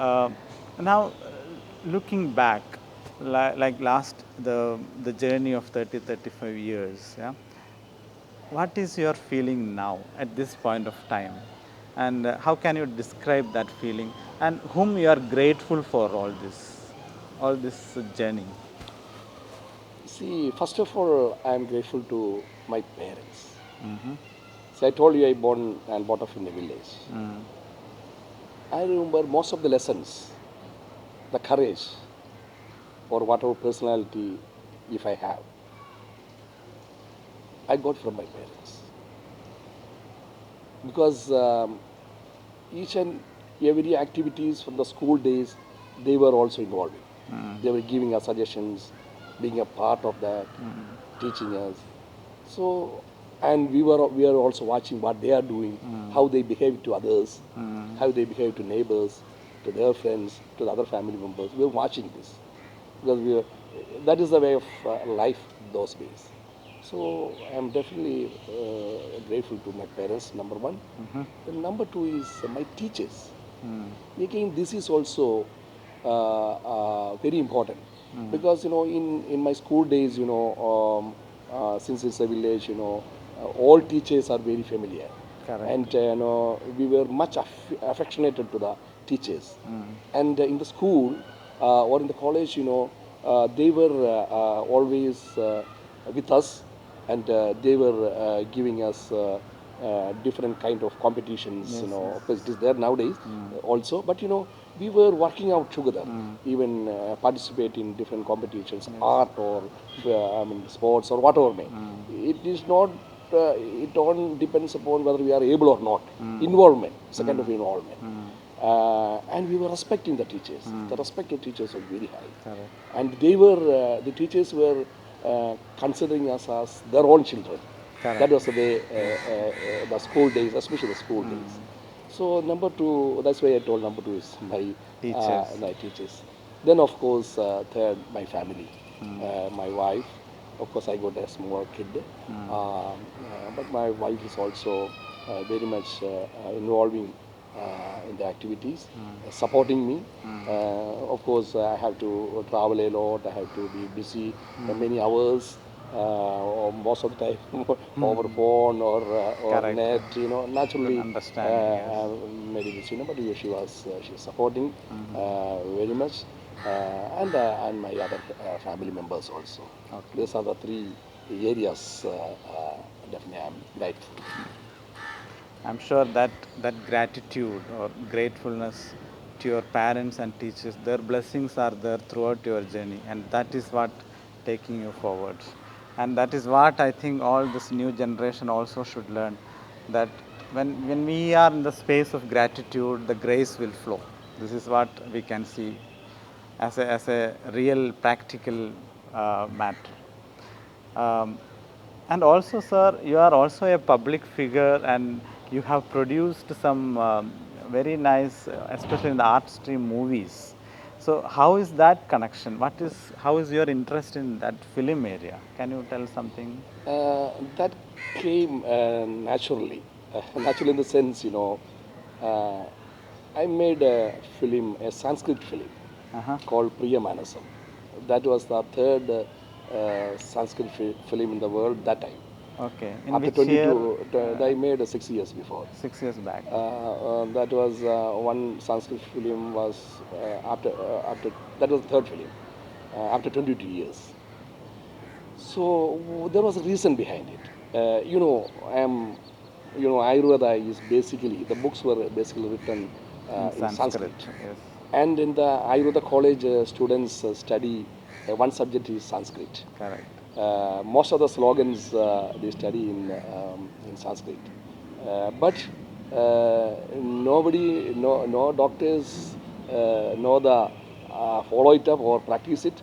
Uh, now, looking back, like last the journey of 30-35 years, yeah, what is your feeling now at this point of time, and how can you describe that feeling, and whom you are grateful for all this journey? See, first of all, I am grateful to my parents. See, I told you I born and brought up in a village. I remember most of the lessons, the courage, or whatever personality, if I have, I got from my parents. Because each and every activities from the school days, they were also involved. They were giving us suggestions, being a part of that, teaching us. So, and we are also watching what they are doing, how they behave to others, how they behave to neighbors, to their friends, to the other family members. We are watching this because that is the way of life those days. So I am definitely grateful to my parents. Number one. Then number two is my teachers. Again, this is also very important because in my school days, since it's a village, all teachers are very familiar, Correct. and we were much affectionated to the teachers, and in the school or in the college, they were always with us, and they were giving us different kind of competitions. Yes, Of course, it is there nowadays also, but we were working out together, even participate in different competitions, art or sports or whatever may. It is not. It all depends upon whether we are able or not. Involvement, it's a kind of involvement. And we were respecting the teachers. The respect of teachers was very high. Correct. And they were, the teachers were considering us as their own children. Correct. That was the way, the school days, especially the school days. So number two, that's why I told number two is Teachers. my teachers. Then of course, third, my family, my wife. Of course, I got a small kid, but my wife is also very much involving in the activities, supporting me. Of course, I have to travel a lot. I have to be busy many hours, or most of the time over phone or Correct. net. Good Naturally, understanding. Yes. maybe this, but she's supporting very much, and my other family members also. Okay. These are the three areas. Definitely, I'm grateful. I'm sure that gratitude or gratefulness to your parents and teachers, their blessings are there throughout your journey, and that is what taking you forward. And that is what I think all this new generation also should learn. That when we are in the space of gratitude, the grace will flow. This is what we can see as a real practical matter. Um, and also, sir, you are also a public figure, and you have produced some very nice, especially in the art stream movies. So, how is that connection? How is your interest in that film area? Can you tell something? That came naturally. Naturally, in the sense, uh, I made a film, a Sanskrit film Uh-huh. called Priyamanasam. That was the third Sanskrit film in the world that time. Okay. In After which year? 22, I made 6 years before. 6 years back. That was one Sanskrit film was after that was the third film after 22 years. So there was a reason behind it. Ayurveda is basically, the books were basically written In in Sanskrit. Sanskrit, Yes. and in the Ayurveda college, students study one subject is Sanskrit. Correct. Most of the slogans they study in Sanskrit, but nobody, no doctors know the follow it up or practice it.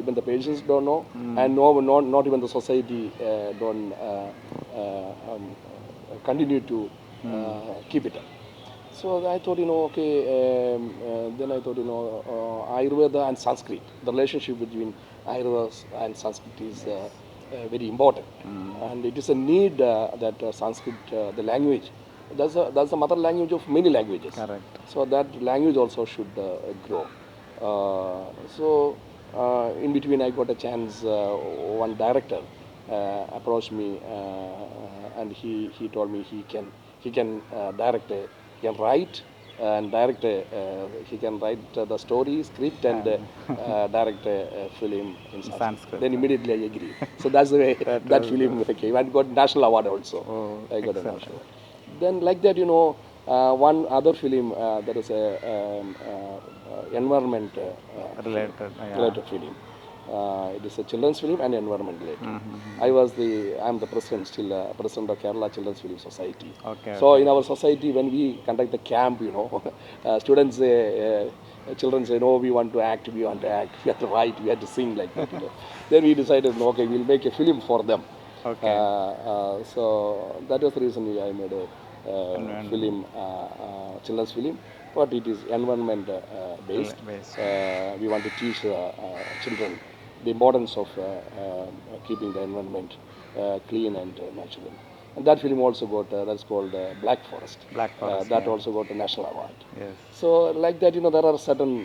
Even the patients don't know, and not even the society don't continue to keep it up. So I thought, then I thought, Ayurveda and Sanskrit, the relationship between Ayurveda and Sanskrit is very important. And it is a need that Sanskrit, the language, that's the mother language of many languages. Correct. So that language also should grow. In between, I got a chance. One director approached me, and he told me he can direct he can write and direct he can write the story script and direct a film in Sanskrit. Sanskrit. Then immediately I agreed. So that's the way that was film came and got national award also. Oh, I got a excellent. national award. Then like that, one other film that is a environment Related. Yeah. related film. It is a children's film and environment related. I'm the president still, president of Kerala Children's Film Society. Okay. So in our society, when we conduct the camp, students say, children say, no, we want to act, we have to write, we have to sing like that. Then we decided, no, okay, we'll make a film for them. Okay. So that was the reason I made a film, children's film, but it is environment based. We want to teach children the importance of keeping the environment clean and natural. And that film also got, that's called Black Forest. Black Forest. That also got a national award. Yes. So like that, there are certain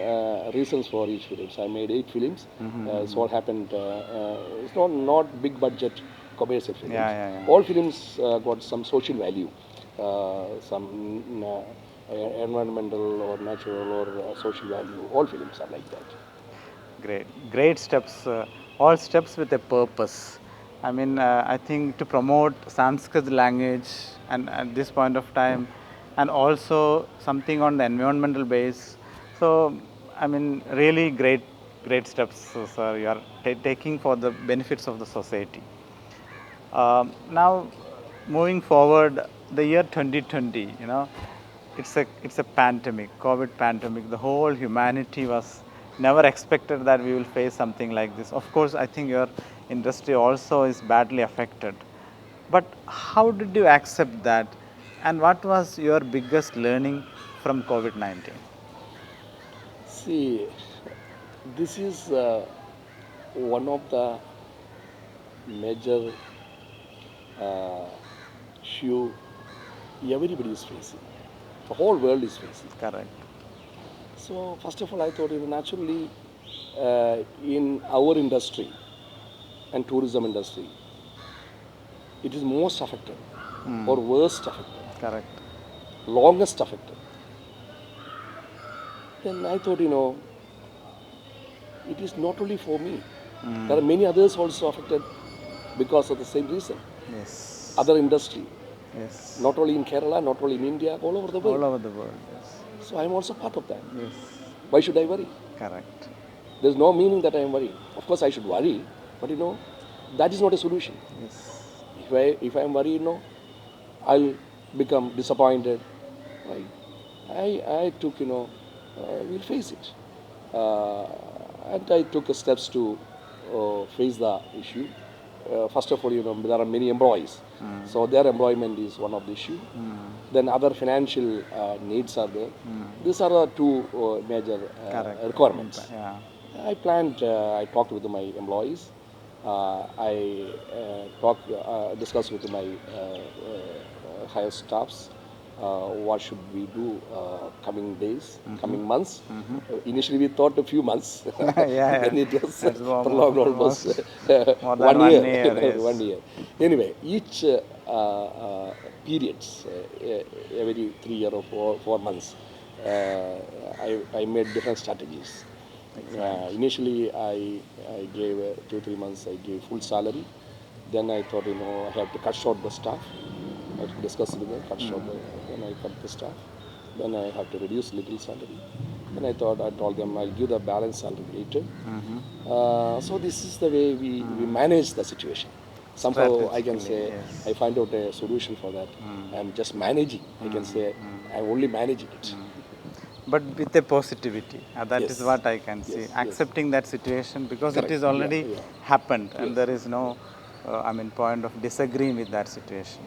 reasons for each film. So I made 8 films. It's all happened. It's not big budget commercial films. Yeah. All films got some social value, some environmental or natural or social value. All films are like that. Great steps. All steps with a purpose. I mean, I think to promote Sanskrit language and at this point of time, and also something on the environmental base. So, I mean, really great steps, sir. You are taking for the benefits of the society. Now, moving forward, the year 2020, it's a pandemic, COVID pandemic. The whole humanity was never expected that we will face something like this. Of course, I think your industry also is badly affected. But how did you accept that? And what was your biggest learning from COVID-19? See, this is one of the major issue everybody is facing. The whole world is facing. Correct. So first of all, I thought naturally in our industry and tourism industry, it is most affected or worst affected. Correct. Longest affected. Then I thought, it is not only for me. There are many others also affected because of the same reason. Yes. Other industry. Yes. Not only in Kerala, not only in India, all over the world. All over the world. Yes. So I am also part of that. Yes. Why should I worry? Correct. There is no meaning that I am worried. Of course, I should worry, but that is not a solution. Yes. If I am worried, I'll become disappointed. Right? I took, we'll face it. And I took steps to face the issue. First of all, there are many employees. So their employment is one of the issue. Then other financial needs are there. These are the two major requirements. Yeah. I talked with my employees. I discussed with my higher staffs. What should we do coming days, coming months? Initially we thought a few months. Then it was prolonged almost more than 1 year. Yes. 1 year. Anyway, each periods, every 3 or 4 months, I made different strategies. Initially, I gave 2-3 months, I gave full salary. Then I thought, I have to cut short the staff. I discussed with them, then I cut the staff. Then I have to reduce little salary. Then I told them I'll give the balance salary later. So this is the way we manage the situation. Somehow I can say I find out a solution for that. I'm just managing. I can say I'm only managing it. But with a positivity. That Yes. is what I can see. Yes, Accepting that situation because Correct. it is already Yeah. happened and there is no point of disagreeing with that situation.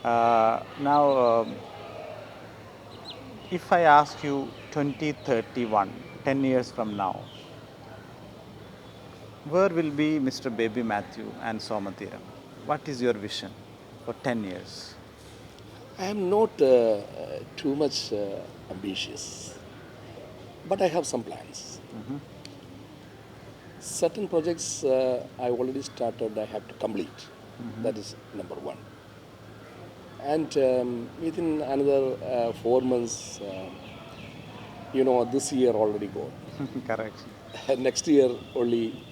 Now, if I ask you 2031, 10 years from now, where will be Mr. Baby Mathew and Somatheeram? What is your vision for 10 years? I am not too much ambitious, but I have some plans. Certain projects I already started, I have to complete. That is number one. And within another 4 months, this year already gone. Correct. Next year only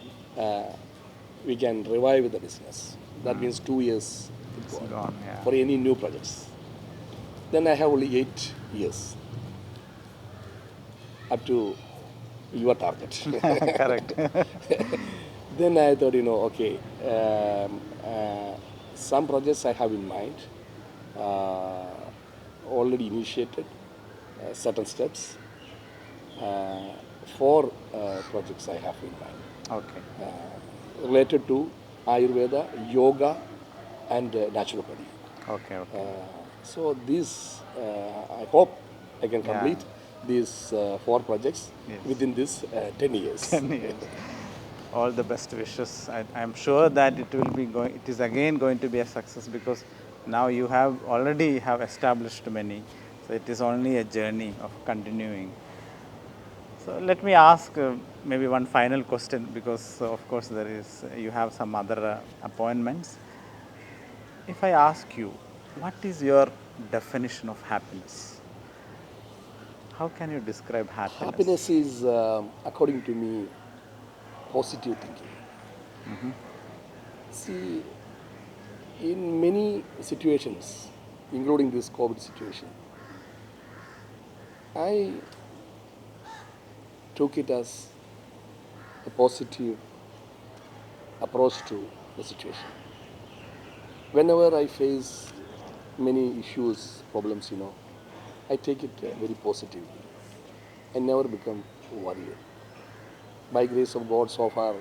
we can revive the business. That means 2 years It's gone gone, yeah. for any new projects. Then I have only 8 years up to your target. Correct. Then I thought, okay, some projects I have in mind, already initiated certain steps. 4 projects I have in mind Okay. related to Ayurveda, yoga, and naturopathy. Okay. Okay. So these, I hope I can Yeah. complete these 4 projects Yes. within this 10 years. 10 years. All the best wishes. I'm sure that it will be going. It is again going to be a success because now you have already have established many. So it is only a journey of continuing. So let me ask maybe one final question because of course you have some other appointments. If I ask you, what is your definition of happiness? How can you describe happiness? Happiness is, according to me, positive thinking. See, in many situations, including this COVID situation, I took it as a positive approach to the situation. Whenever I face many issues, problems, I take it very positively. I never become worried. By grace of God, so far,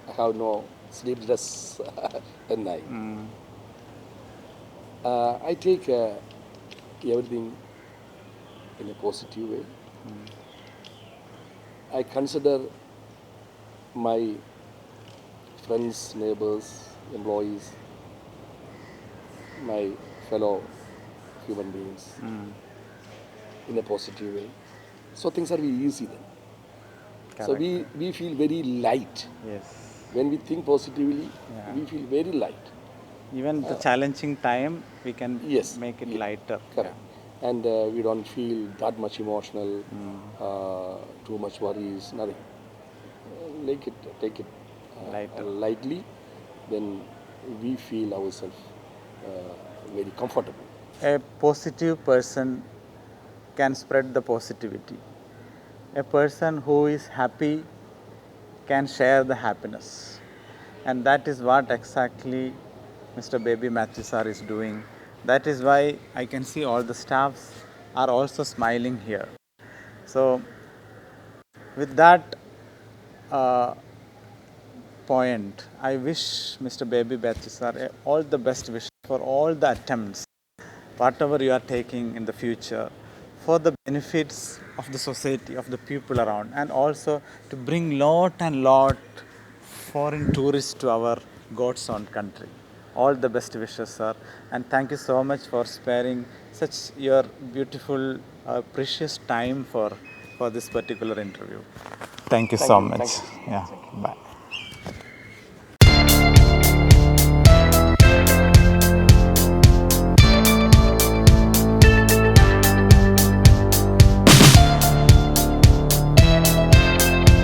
I have no sleepless at night. I take everything in a positive way. I consider my friends, neighbors, employees, my fellow human beings in a positive way. So things are very easy then. So we feel very light. Yes. When we think positively, Yeah. we feel very light. Even the challenging time, we can Yes. make it Yeah. lighter. Correct. And we don't feel that much emotional, too much worries, nothing. Take it Lighter. lightly, then we feel ourselves very comfortable. A positive person can spread the positivity. A person who is happy can share the happiness. And that is what exactly Mr. Baby Mathew sir is doing. That is why I can see all the staffs are also smiling here. So, with that point, I wish Mr. Baby Mathew sir all the best wishes for all the attempts, whatever you are taking in the future, for the benefits of the society, of the people around, and also to bring lot and lot foreign tourists to our God's own country. All the best wishes, sir, and thank you so much for sparing such your beautiful, precious time for this particular interview. Thank you Thank so you. much. Thank you. Yeah. Bye.